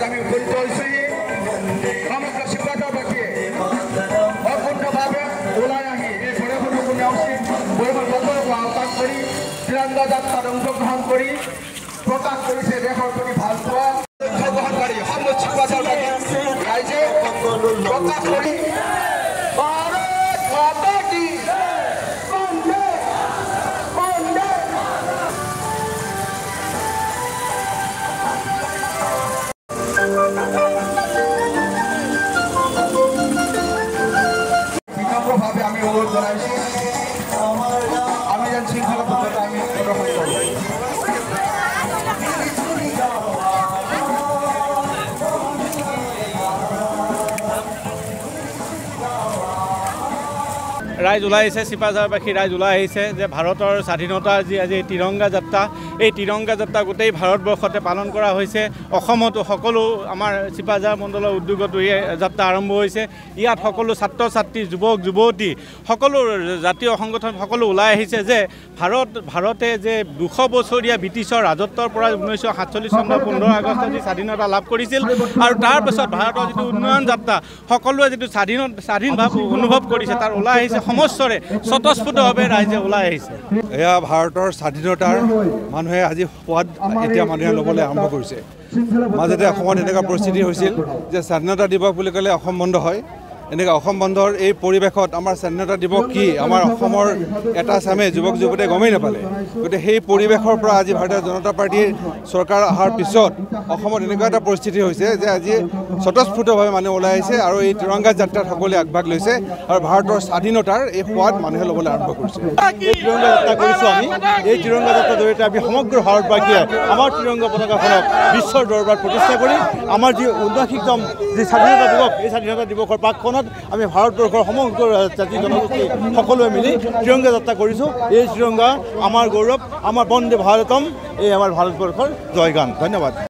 আমি উপনীত হৈছোহি সমগ্ৰ শিৱসাগৰবাসীয়ে অপূৰ্ণভাৱে ওলাই আহি এই বৰষুণৰ নেওচি বৰষুণ বতৰক আহ্বান কৰি তিৰংগা যাত্ৰাত অংশগ্ৰহণ কৰি প্ৰকাশ কৰিছে দেশৰ প্ৰতি ভালপোৱা অংশগ্ৰহণকাৰী সমগ্ৰ শিৱসাগৰবাসী ৰাইজে প্ৰকাশ কৰি বিনম্ৰভাৱে আমি অনুৰোধ জনাইছোঁ আমি যেন শৃংখলাবদ্ধতা আমি প্ৰদৰ্শন কৰোঁ। ৰাইজ ওলাই আহিছে, চিপাঝাৰবাসী ৰাইজ ওলাই আহিছে যে ভাৰতৰ স্বাধীনতাৰ যি আজি তিৰংগা যাত্ৰা, এই তিৰংগা যাত্ৰা গোটেই ভাৰতবৰ্ষতে পালন কৰা হৈছে। অসমতো সকলো আমাৰ চিপাঝাৰ মণ্ডলৰ উদ্যোগতো এই যাত্ৰা আৰম্ভ হৈছে। ইয়াত সকলো ছাত্ৰ ছাত্ৰী, যুৱক যুৱতী, সকলো জাতীয় সংগঠন সকলো ওলাই আহিছে যে ভাৰতে যে 200 বছৰীয়া ব্ৰিটিছৰ ৰাজত্বৰ পৰা 1947 চনৰ 15 আগষ্টত যি স্বাধীনতা লাভ কৰিছিল আৰু তাৰপিছত ভাৰতৰ যিটো উন্নয়ন যাত্ৰা সকলোৱে যিটো স্বাধীনভাৱ অনুভৱ কৰিছে তাৰ ওলাই আহিছে। সমস্বৰে স্বতঃস্ফূৰ্তভাৱে ৰাইজে ওলাই আহিছে। এয়া ভাৰতৰ স্বাধীনতাৰ মানুহে আজি সোৱাদ এতিয়া মানুহে ল'বলৈ আৰম্ভ কৰিছে। মাজতে অসমত এনেকুৱা পৰিস্থিতি হৈছিল যে স্বাধীনতা দিৱস বুলি ক'লে অসম বন্ধ হয়। এনেকুৱা অসম বন্ধৰ এই পৰিৱেশত আমাৰ স্বাধীনতা দিৱস কি আমাৰ অসমৰ এটা চামে যুৱক যুৱতীয়ে গমেই নাপালে। গতিকে সেই পৰিৱেশৰ পৰা আজি ভাৰতীয় জনতা পাৰ্টীৰ চৰকাৰ অহাৰ পিছত অসমত এনেকুৱা এটা পৰিস্থিতি হৈছে যে আজি স্বতঃস্ফূৰ্তভাৱে মানুহ ওলাই আহিছে আৰু এই তিৰংগা যাত্ৰাত সকলোৱে আগভাগ লৈছে আৰু ভাৰতৰ স্বাধীনতাৰ এই সোৱাদ মানুহে ল'বলৈ আৰম্ভ কৰিছে। এই তিৰংগা যাত্ৰা কৰিছোঁ আমি। এই তিৰংগা যাত্ৰাৰ জৰিয়তে আমি সমগ্ৰ ভাৰতবাসীয়ে আমাৰ তিৰংগা পতাকাখনক বিশ্বৰ দৰবাৰত প্ৰতিষ্ঠা কৰি আমাৰ যি উন্নয়নশীলতম যি স্বাধীনতা দিৱস, এই স্বাধীনতা দিৱসৰ পাকখনত আমি ভাৰতবৰ্ষৰ সমগ্ৰ জাতি জনগোষ্ঠী সকলোৱে মিলি তিৰংগা যাত্ৰা কৰিছোঁ। এই তিৰংগা আমাৰ গৌৰৱ, আমাৰ বন্দে ভাৰতম, এই আমাৰ ভাৰতবৰ্ষৰ জয়গান। ধন্যবাদ।